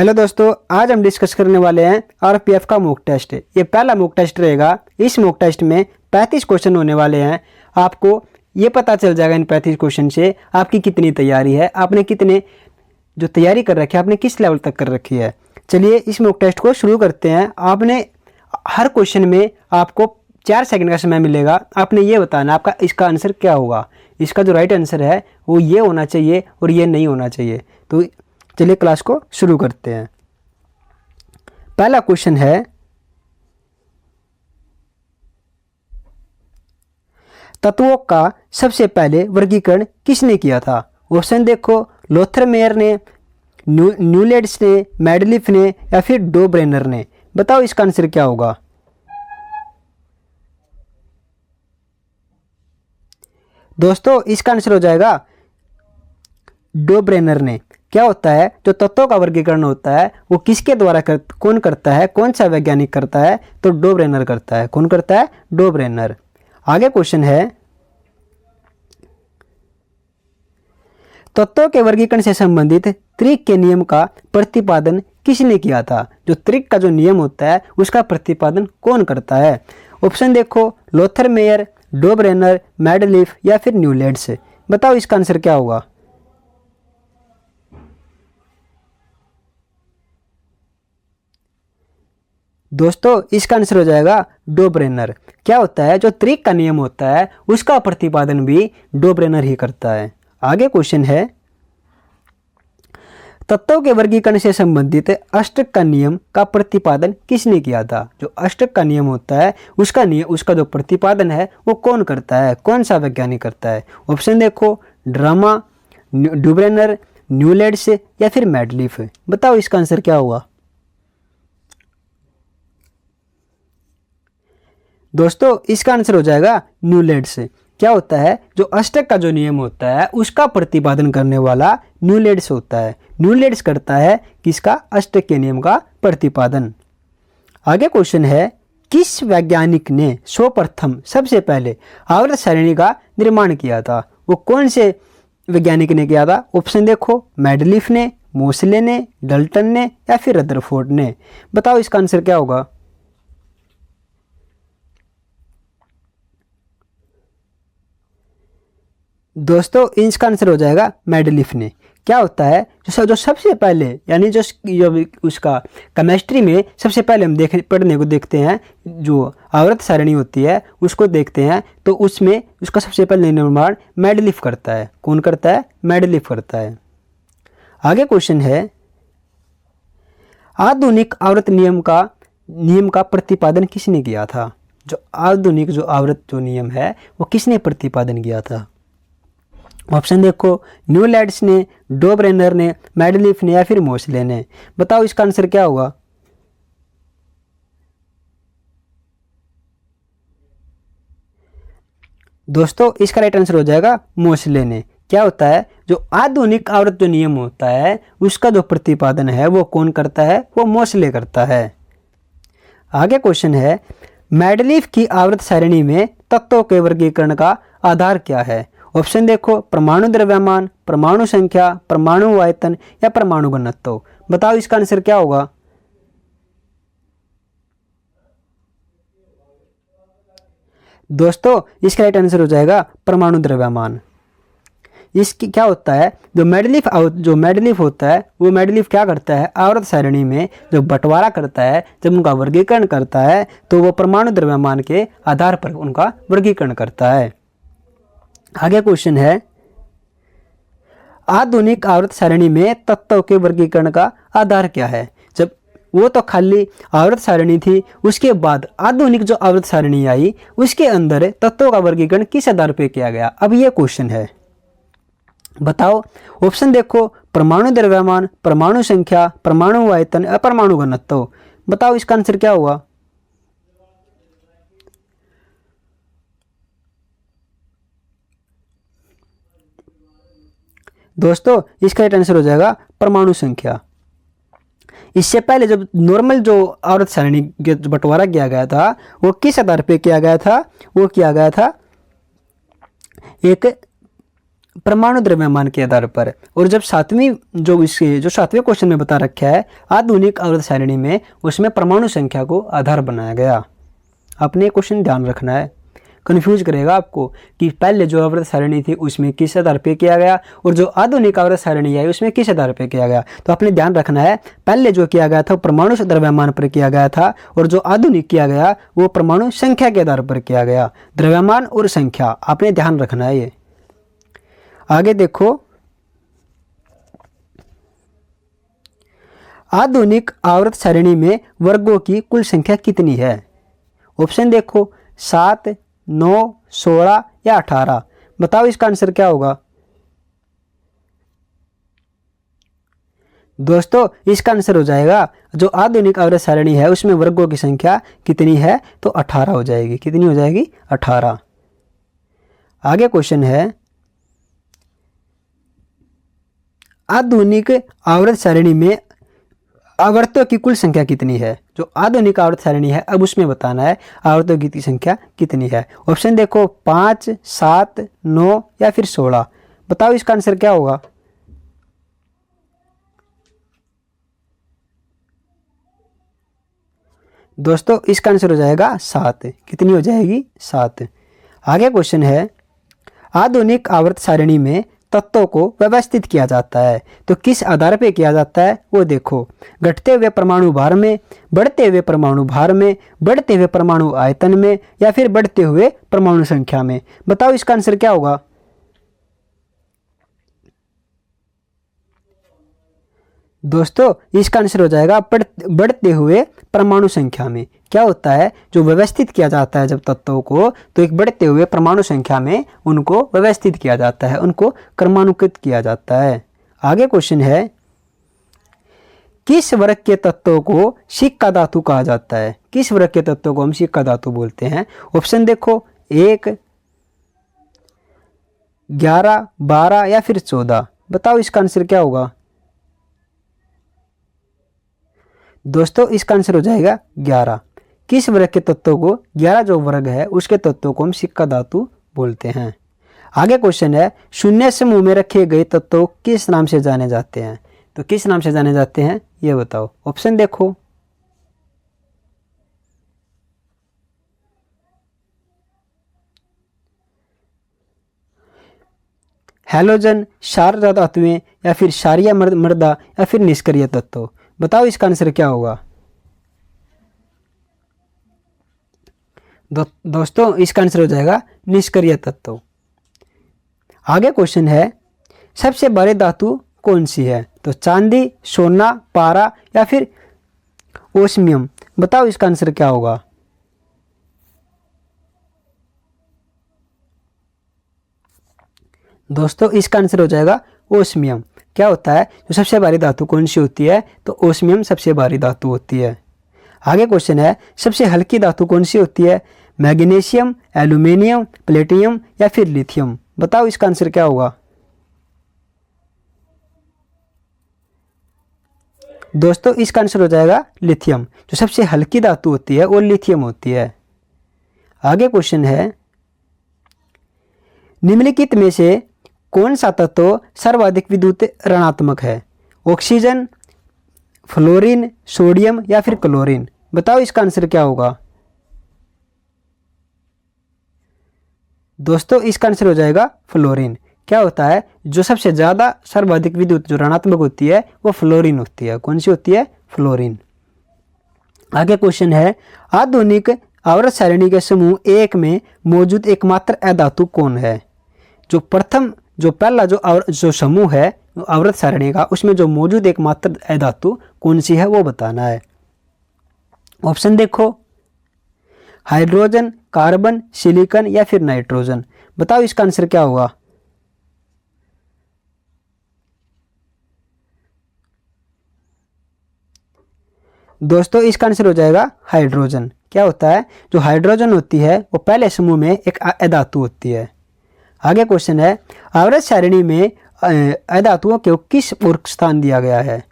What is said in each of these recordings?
Hello दोस्तों, आज हम डिस्कस करने वाले हैं आरपीएफ का मॉक टेस्ट। ये पहला मॉक टेस्ट रहेगा। इस मॉक टेस्ट में 35 क्वेश्चन होने वाले हैं। आपको ये पता चल जाएगा इन 35 क्वेश्चन से आपकी कितनी तैयारी है, आपने कितने जो तैयारी कर रखी है आपने किस लेवल तक कर रखी है। चलिए इस मॉक टेस्ट को शुरू करते हैं। आपने हर क्वेश्चन में आपको 4 सेकंड का समय मिलेगा। आपने ये बताना आपका इसका आंसर क्या होगा। इसका जो राइट आंसर है वो ये होना चाहिए और ये नहीं होना चाहिए। तो चलिए क्लास को शुरू करते हैं। पहला क्वेश्चन है, तत्वों का सबसे पहले वर्गीकरण किसने किया था। ऑप्शन देखो, लोथर मेयर ने, न्यूलैंड्स ने, मेंडलीफ ने या फिर डो ब्रेनर ने। बताओ इसका आंसर क्या होगा। दोस्तों इसका आंसर हो जाएगा डो ब्रेनर ने। क्या होता है, जो तत्वों का वर्गीकरण होता है वो किसके द्वारा कौन करता है, कौन सा वैज्ञानिक करता है, तो डो ब्रेनर करता है। कौन करता है, डो ब्रेनर। आगे क्वेश्चन है, तत्वों के वर्गीकरण से संबंधित त्रिक के नियम का प्रतिपादन किसने किया था। जो त्रिक का जो नियम होता है उसका प्रतिपादन कौन करता है। ऑप्शन देखो, Lothar Meyer, Dobereiner, Mendeleev या फिर न्यूलैंड्स। बताओ इसका आंसर क्या होगा। दोस्तों इसका आंसर हो जाएगा डो ब्रेनर। क्या होता है, जो त्रिक का नियम होता है उसका प्रतिपादन भी डो ब्रेनर ही करता है। आगे क्वेश्चन है, तत्वों के वर्गीकरण से संबंधित अष्टक का नियम का प्रतिपादन किसने किया था। जो अष्टक का नियम होता है उसका जो प्रतिपादन है वो कौन करता है, कौन सा वैज्ञानिक करता है। ऑप्शन देखो, ड्रामा, डो ब्रेनर, न्यूलैंड्स या फिर मेंडलीफ। बताओ इसका आंसर क्या होगा। दोस्तों इसका आंसर हो जाएगा न्यूलैंड्स। क्या होता है, जो अष्टक का जो नियम होता है उसका प्रतिपादन करने वाला न्यूलैंड्स होता है। न्यूलैंड्स करता है किसका, अष्टक के नियम का प्रतिपादन। आगे क्वेश्चन है, किस वैज्ञानिक ने सर्वप्रथम सबसे पहले आवर्त सारणी का निर्माण किया था। वो कौन से वैज्ञानिक ने किया था। ऑप्शन देखो, मेंडलीफ ने, मोसले ने, डाल्टन ने या फिर रदरफोर्ड ने। बताओ इसका आंसर क्या होगा। दोस्तों इसका आंसर हो जाएगा मेंडलीफ ने। क्या होता है, जो सबसे पहले यानी जो उसका केमिस्ट्री में सबसे पहले हम पढ़ने को देखते हैं, जो आवर्त सारणी होती है उसको देखते हैं, तो उसमें उसका सबसे पहले निर्माण मेंडलीफ करता है। कौन करता है, मेंडलीफ करता है। आगे क्वेश्चन है, आधुनिक आवर्त नियम का प्रतिपादन किसने किया था। जो आधुनिक जो आवर्त जो नियम है वो किसने प्रतिपादन किया था। ऑप्शन देखो, न्यूलैंड्स ने, डो ब्रेनर ने, मेंडलीफ ने या फिर मोसले ने। बताओ इसका आंसर क्या होगा। दोस्तों इसका राइट आंसर हो जाएगा मोसले ने। क्या होता है, जो आधुनिक आवर्त जो नियम होता है उसका जो प्रतिपादन है वो कौन करता है, वो मोसले करता है। आगे क्वेश्चन है, मेंडलीफ की आवर्त सारणी में तत्वों के वर्गीकरण का आधार क्या है। ऑप्शन देखो, परमाणु द्रव्यमान, परमाणु संख्या, परमाणु आयतन या परमाणु घनत्व। बताओ इसका आंसर क्या होगा। दोस्तों इसका राइट आंसर हो जाएगा परमाणु द्रव्यमान। इसकी क्या होता है, जो मेंडलीफ होता है वो मेंडलीफ क्या करता है, आवर्त सारणी में जो बंटवारा करता है, जब उनका वर्गीकरण करता है तो वो परमाणु द्रव्यमान के आधार पर उनका वर्गीकरण करता है। आगे क्वेश्चन है, आधुनिक आवर्त सारणी में तत्वों के वर्गीकरण का आधार क्या है। जब वो तो खाली आवर्त सारणी थी, उसके बाद आधुनिक जो आवर्त सारणी आई उसके अंदर तत्वों का वर्गीकरण किस आधार पर किया गया। अब ये क्वेश्चन है, बताओ। ऑप्शन देखो, परमाणु द्रव्यमान, परमाणु संख्या, परमाणु आयतन, अपरमाणु घनत्व। बताओ इसका आंसर क्या होगा। दोस्तों इसका राइट आंसर हो जाएगा परमाणु संख्या। इससे पहले जब नॉर्मल जो आवर्त सारणी जो बंटवारा किया गया था वो किस आधार पे किया गया था, वो किया गया था एक परमाणु द्रव्यमान के आधार पर। और जब सातवें क्वेश्चन में बता रखा है आधुनिक आवर्त सारणी में, उसमें परमाणु संख्या को आधार बनाया गया। आपने क्वेश्चन ध्यान रखना है, कंफ्यूज करेगा आपको कि पहले जो आवर्त सारणी थी उसमें किस आधार पे किया गया और जो आधुनिक आवर्त सारणी है उसमें किस आधार पे किया गया। तो आपने ध्यान रखना है, पहले जो किया गया था वो परमाणु द्रव्यमान पर किया गया था और जो आधुनिक किया गया वो परमाणु संख्या के आधार पर किया गया। द्रव्यमान और संख्या आपने ध्यान रखना है। ये आगे देखो, आधुनिक आवर्त सारणी में वर्गों की कुल संख्या कितनी है। ऑप्शन देखो 7, 9, 16 या 18। बताओ इसका आंसर क्या होगा। दोस्तों इसका आंसर हो जाएगा, जो आधुनिक आवर्त सारणी है उसमें वर्गों की संख्या कितनी है, तो 18 हो जाएगी। कितनी हो जाएगी, 18। आगे क्वेश्चन है, आधुनिक आवर्त सारणी में आवर्तों की कुल संख्या कितनी है। जो आधुनिक आवर्त सारणी है अब उसमें बताना है आवर्तों की संख्या कितनी है। ऑप्शन देखो 5, 7, 9 या फिर 16। बताओ इसका आंसर क्या होगा। दोस्तों इसका आंसर हो जाएगा 7। कितनी हो जाएगी, 7। आगे क्वेश्चन है, आधुनिक आवर्त सारणी में तत्वों को व्यवस्थित किया जाता है तो किस आधार पे किया जाता है, वो देखो। घटते हुए परमाणु भार में, बढ़ते हुए परमाणु भार में, बढ़ते हुए परमाणु आयतन में या फिर बढ़ते हुए परमाणु संख्या में। बताओ इसका आंसर क्या होगा। दोस्तों इसका आंसर हो जाएगा बढ़ते हुए परमाणु संख्या में। क्या होता है, जो व्यवस्थित किया जाता है जब तत्वों को, तो एक बढ़ते हुए परमाणु संख्या में उनको व्यवस्थित किया जाता है, उनको क्रमानुकृत किया जाता है। आगे क्वेश्चन है, किस वर्ग के तत्वों को सिक्का धातु कहा जाता है। किस वर्ग के तत्वों को हम सिक्का धातु बोलते हैं। ऑप्शन देखो 1, 11, 12 या फिर 14। बताओ इसका आंसर क्या होगा। दोस्तों इसका आंसर हो जाएगा 11। किस वर्ग के तत्वों को, 11 जो वर्ग है उसके तत्वों को हम सिक्का धातु बोलते हैं। आगे क्वेश्चन है, शून्य समूह में रखे गए तत्व किस नाम से जाने जाते हैं। तो किस नाम से जाने जाते हैं ये बताओ। ऑप्शन देखो हैलोजन, क्षार धातुएं या फिर क्षारीय मृदा या फिर निष्क्रिय तत्व। बताओ इसका आंसर क्या होगा। दोस्तों इसका आंसर हो जाएगा निष्क्रिय तत्व। आगे क्वेश्चन है, सबसे भारी धातु कौन सी है। तो चांदी, सोना, पारा या फिर ओस्मियम। बताओ इसका आंसर क्या होगा। दोस्तों इसका आंसर हो जाएगा ओस्मियम। क्या होता है, जो सबसे भारी धातु कौन सी होती है, तो ओस्मियम सबसे भारी धातु होती है। आगे क्वेश्चन है, सबसे हल्की धातु कौन सी होती है। मैग्नीशियम, एल्यूमिनियम, प्लेटियम या फिर लिथियम। बताओ इसका आंसर क्या होगा। दोस्तों इसका आंसर हो जाएगा लिथियम। जो सबसे हल्की धातु होती है वो लिथियम होती है। आगे क्वेश्चन है, निम्नलिखित में से कौन सा तत्व सर्वाधिक विद्युत ऋणात्मक है। ऑक्सीजन, फ्लोरीन, सोडियम या फिर क्लोरीन। बताओ इसका आंसर क्या होगा। दोस्तों इसका आंसर हो जाएगा फ्लोरीन। क्या होता है, जो सबसे ज़्यादा सर्वाधिक विद्युत जो ऋणात्मक होती है वो फ्लोरीन होती है। कौन सी होती है, फ्लोरीन। आगे क्वेश्चन है, आधुनिक आवर्त सारणी के समूह 1 में मौजूद एकमात्र अधातु कौन है। जो पहला जो समूह है आवर्त सारणी का, उसमें जो मौजूद एकमात्र अधातु कौन सी है वो बताना है। ऑप्शन देखो हाइड्रोजन, कार्बन, सिलिकॉन या फिर नाइट्रोजन। बताओ इसका आंसर क्या होगा। दोस्तों इसका आंसर हो जाएगा हाइड्रोजन। क्या होता है, जो हाइड्रोजन होती है वो पहले समूह में एक अधातु होती है। आगे क्वेश्चन है, आवर्त सारणी में अधातुओं को किस ओर स्थान दिया गया है।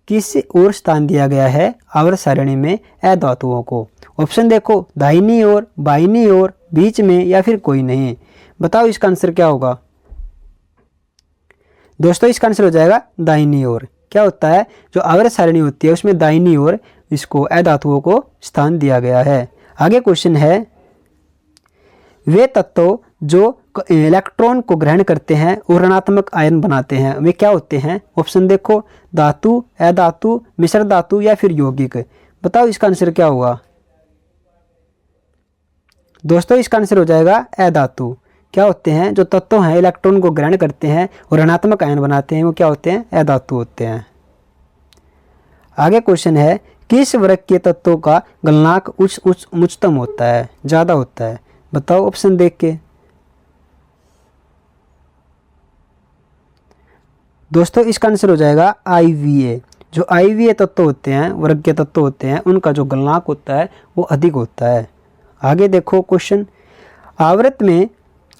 किस ओर स्थान दिया गया है आवर्त सारणी में अधातुओं को। ऑप्शन देखो दाहिनी ओर, बाईनी ओर, बीच में या फिर कोई नहीं। बताओ इसका आंसर क्या होगा। दोस्तों इसका आंसर हो जाएगा दाहिनी ओर। क्या होता है, जो आवर्त सारणी होती है उसमें दाहिनी ओर इसको अधातुओं को स्थान दिया गया है। आगे क्वेश्चन है, वे तत्व जो इलेक्ट्रॉन को ग्रहण करते हैं और ऋणात्मक आयन बनाते हैं वे क्या होते हैं? ऑप्शन देखो, धातु, अधातु, मिश्र धातु या फिर यौगिक। बताओ इसका आंसर क्या होगा? दोस्तों इसका आंसर हो जाएगा अधातु। क्या होते हैं, जो तत्व हैं इलेक्ट्रॉन को ग्रहण करते हैं और ऋणात्मक आयन बनाते हैं वो क्या होते हैं? अधातु होते हैं। आगे क्वेश्चन है, किस वर्ग के तत्वों का गलनांक उच्चतम होता है, ज़्यादा होता है? बताओ ऑप्शन देख के। दोस्तों इसका आंसर हो जाएगा IVA। जो IVA तत्व होते हैं, वर्ग के तत्व होते हैं, उनका जो गलनांक होता है वो अधिक होता है। आगे देखो क्वेश्चन, आवर्त में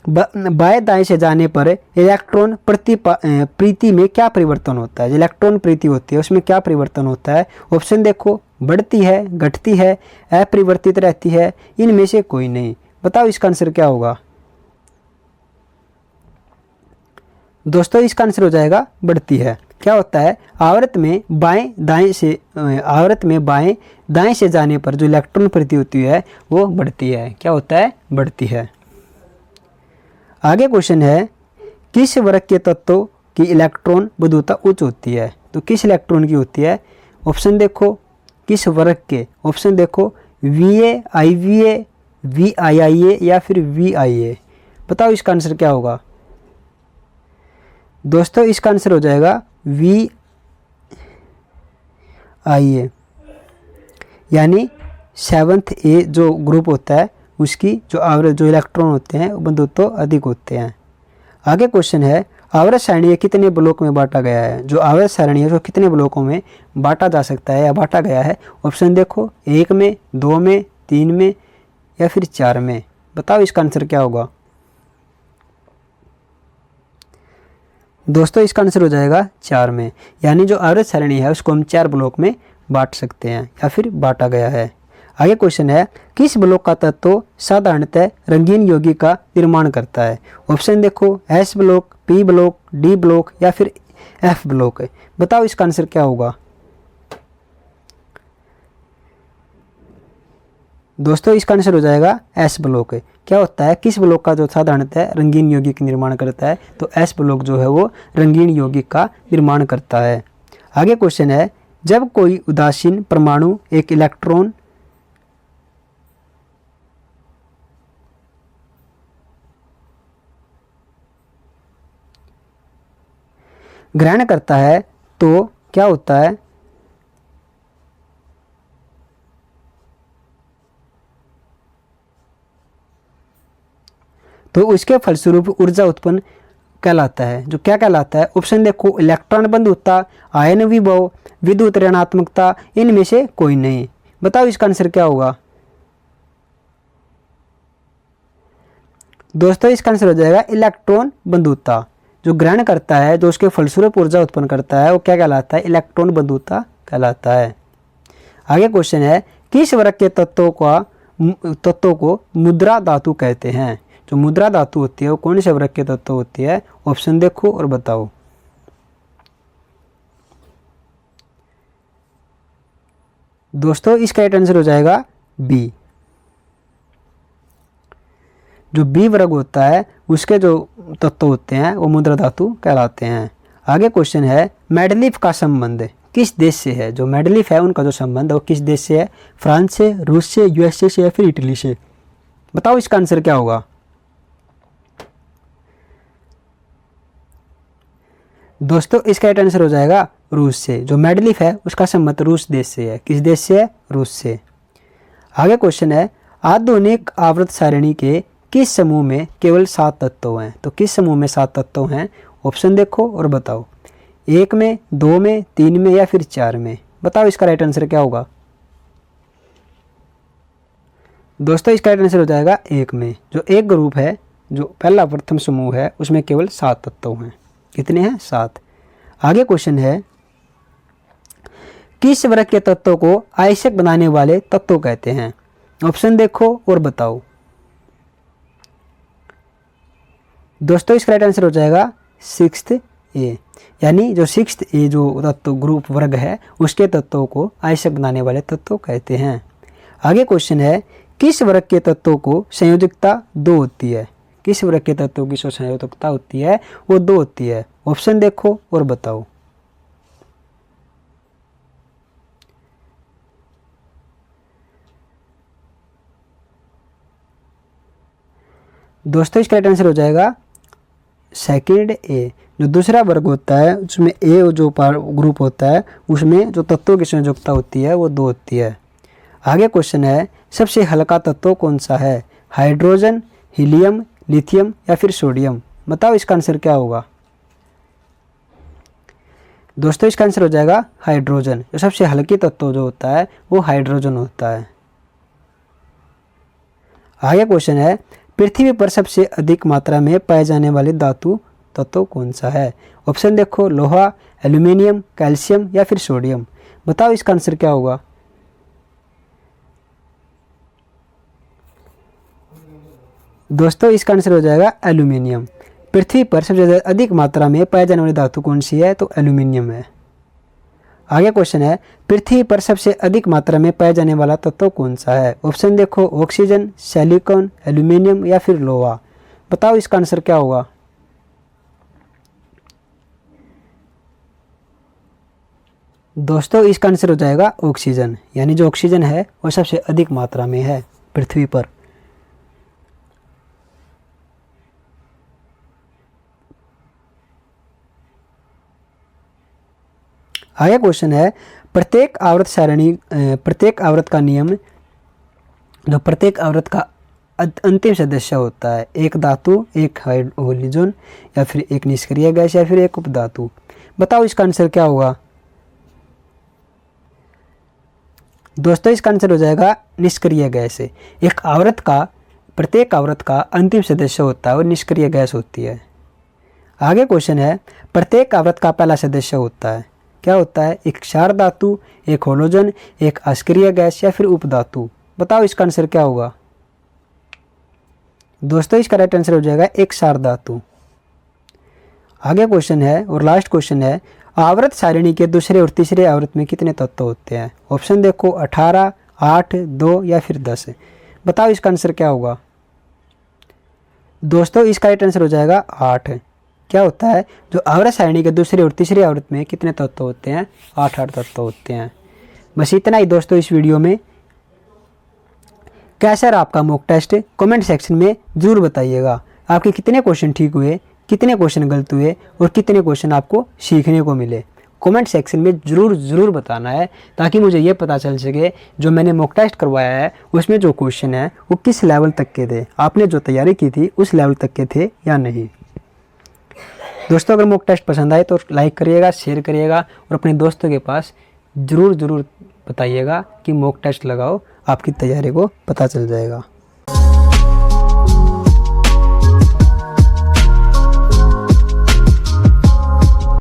बाएं दाएं से जाने पर इलेक्ट्रॉन प्रीति में क्या परिवर्तन होता है? इलेक्ट्रॉन प्रीति होती है उसमें क्या परिवर्तन होता है? ऑप्शन देखो, बढ़ती है, घटती है, अपरिवर्तित रहती है, इनमें से कोई नहीं। बताओ इसका आंसर क्या होगा? दोस्तों इसका आंसर हो जाएगा बढ़ती है। क्या होता है, आवर्त में बाएं दाएं से जाने पर जो इलेक्ट्रॉन प्रीति होती है वो बढ़ती है। क्या होता है? बढ़ती है। आगे क्वेश्चन है, किस वर्ग के तत्व की इलेक्ट्रॉन बंधुता उच्च होती है? तो किस इलेक्ट्रॉन की होती है? ऑप्शन देखो, किस वर्ग के? ऑप्शन देखो, VA, IVA, VIIA या फिर VIA। बताओ इसका आंसर क्या होगा? दोस्तों इसका आंसर हो जाएगा VIA, यानी 7th A जो ग्रुप होता है उसकी जो इलेक्ट्रॉन होते हैं वो बंधुत्व अधिक होते हैं। आगे क्वेश्चन है, आवर्त सारणी कितने ब्लॉक में बांटा गया है? जो आवर्त सारणी है उसको कितने ब्लॉकों में बांटा जा सकता है या बांटा गया है? ऑप्शन देखो, 1 में, 2 में, 3 में या फिर 4 में। बताओ इसका आंसर क्या होगा? दोस्तों इसका आंसर हो जाएगा 4 में, यानी जो आवर्त सारणी है उसको हम 4 ब्लॉक में बांट सकते हैं या फिर बांटा गया है। आगे क्वेश्चन है, किस ब्लॉक का तत्व साधारणतः रंगीन यौगिक का निर्माण करता है? ऑप्शन देखो, S block, P block, D block या फिर F ब्लॉक। बताओ इसका आंसर क्या होगा? दोस्तों इसका आंसर हो जाएगा S ब्लॉक। क्या होता है, किस ब्लॉक का जो साधारणतः रंगीन यौगिक निर्माण करता है? तो S ब्लॉक जो है वो रंगीन यौगिक का निर्माण करता है। आगे क्वेश्चन है, जब कोई उदासीन परमाणु एक इलेक्ट्रॉन ग्रहण करता है तो क्या होता है? तो उसके फलस्वरूप ऊर्जा उत्पन्न कहलाता है। जो क्या कहलाता है? ऑप्शन देखो, इलेक्ट्रॉन बंधुता, आयन विभव, विद्युत ऋणात्मकता, इनमें से कोई नहीं। बताओ इसका आंसर क्या होगा? दोस्तों इसका आंसर हो जाएगा इलेक्ट्रॉन बंधुता। जो ग्रहण करता है, जो उसके फलस्वरूप ऊर्जा उत्पन्न करता है वो क्या कहलाता है? इलेक्ट्रॉन बंधुता कहलाता है। आगे क्वेश्चन है, किस वर्ग के तत्वों को मुद्रा धातु कहते हैं? जो मुद्रा धातु होती है वो कौन से वर्ग के तत्व होती है? ऑप्शन देखो और बताओ। दोस्तों इसका राइट आंसर हो जाएगा B। जो B वर्ग होता है उसके जो तत्व होते हैं वो मुद्रा धातु कहलाते हैं। आगे क्वेश्चन है, मेडलीफ का संबंध किस देश से है? जो मेडलीफ है उनका जो संबंध है वो किस देश से है? फ्रांस से, रूस से, USA से या फिर इटली से? बताओ इसका आंसर क्या होगा? दोस्तों इसका राइट आंसर हो जाएगा रूस से। जो मेडलीफ है उसका संबंध रूस देश से है। किस देश से है? रूस से। आगे क्वेश्चन है, आधुनिक आवर्त सारणी के किस समूह में केवल 7 तत्व हैं? तो किस समूह में 7 तत्व हैं? ऑप्शन देखो और बताओ। 1 में, 2 में, 3 में या फिर 4 में? बताओ इसका राइट आंसर क्या होगा? दोस्तों इसका राइट आंसर हो जाएगा 1 में। जो एक ग्रुप है, जो पहला प्रथम समूह है उसमें केवल 7 तत्व हैं। कितने हैं? 7। आगे क्वेश्चन है, किस वर्ग के तत्वों को आयस्क बनाने वाले तत्व कहते हैं? ऑप्शन देखो और बताओ। दोस्तों इसका राइट आंसर हो जाएगा 6th ए, यानी जो 6th ए जो तत्व ग्रुप वर्ग है उसके तत्वों को आयस्क बनाने वाले तत्व कहते हैं। आगे क्वेश्चन है, किस वर्ग के तत्वों को संयोजकता 2 होती है? किस वर्ग के तत्वों की जो संयोजकता होती है वो 2 होती है? ऑप्शन देखो और बताओ। दोस्तों इसका राइट आंसर हो जाएगा सेकंड ए। जो दूसरा वर्ग होता है उसमें ए जो ग्रुप होता है उसमें जो तत्वों की संयोजकता होती है वो 2 होती है। आगे क्वेश्चन है, सबसे हल्का तत्व कौन सा है? हाइड्रोजन, हीलियम, लिथियम या फिर सोडियम? बताओ इसका आंसर क्या होगा। दोस्तों इसका आंसर हो जाएगा हाइड्रोजन। जो सबसे हल्की तत्व जो होता है वो हाइड्रोजन होता है। आगे क्वेश्चन है, पृथ्वी पर सबसे अधिक मात्रा में पाए जाने वाले धातु तत्व कौन सा है? ऑप्शन देखो, लोहा, एल्यूमिनियम, कैल्शियम या फिर सोडियम? बताओ इसका आंसर क्या होगा। दोस्तों इसका आंसर हो जाएगा एल्यूमिनियम। पृथ्वी पर सबसे ज़्यादा अधिक मात्रा में पाए जाने वाली धातु कौन सी है? तो एल्यूमिनियम है। आगे क्वेश्चन है, पृथ्वी पर सबसे अधिक मात्रा में पाए जाने वाला तत्व कौन सा है? ऑप्शन देखो, ऑक्सीजन, सिलिकॉन, एल्यूमिनियम या फिर लोहा? बताओ इसका आंसर क्या होगा। दोस्तों इसका आंसर हो जाएगा ऑक्सीजन, यानी जो ऑक्सीजन है वो सबसे अधिक मात्रा में है पृथ्वी पर। आगे क्वेश्चन है, प्रत्येक आवर्त सारणी प्रत्येक आवर्त का नियम, जो प्रत्येक आवर्त का अंतिम सदस्य होता है, एक धातु, एक हाइड्रोजन या फिर एक निष्क्रिय गैस या फिर एक उपधातु? बताओ इसका आंसर क्या होगा। दोस्तों इसका आंसर हो जाएगा निष्क्रिय गैस। एक आवर्त का प्रत्येक आवर्त का अंतिम सदस्य होता है और निष्क्रिय गैस होती है। आगे क्वेश्चन है, प्रत्येक आवर्त का पहला सदस्य होता है, क्या होता है? एक क्षार धातु, एक हाइड्रोजन, एक अक्रिय गैस या फिर उपधातु? बताओ इसका आंसर क्या होगा। दोस्तों इसका राइट आंसर हो जाएगा एक क्षार धातु। आगे क्वेश्चन है और लास्ट क्वेश्चन है, आवर्त सारिणी के दूसरे और तीसरे आवर्त में कितने तत्व होते हैं? ऑप्शन देखो, 18, 8, 2 या फिर 10? बताओ इसका आंसर क्या होगा। दोस्तों इसका राइट आंसर हो जाएगा 8। क्या होता है, जो आवर्त सारणी के दूसरे और तीसरे आवर्त में कितने तत्व होते हैं? 8 तत्व होते हैं। बस इतना ही दोस्तों इस वीडियो में। कैसा रहा आपका मॉक टेस्ट? कमेंट सेक्शन में ज़रूर बताइएगा। आपके कितने क्वेश्चन ठीक हुए, कितने क्वेश्चन गलत हुए और कितने क्वेश्चन आपको सीखने को मिले। कमेंट सेक्शन में ज़रूर बताना है, ताकि मुझे ये पता चल सके जो मैंने मॉक टेस्ट करवाया है उसमें जो क्वेश्चन है वो किस लेवल तक के थे, आपने जो तैयारी की थी उस लेवल तक के थे या नहीं। दोस्तों अगर मॉक टेस्ट पसंद आए तो लाइक करिएगा, शेयर करिएगा और अपने दोस्तों के पास ज़रूर बताइएगा कि मॉक टेस्ट लगाओ, आपकी तैयारी को पता चल जाएगा।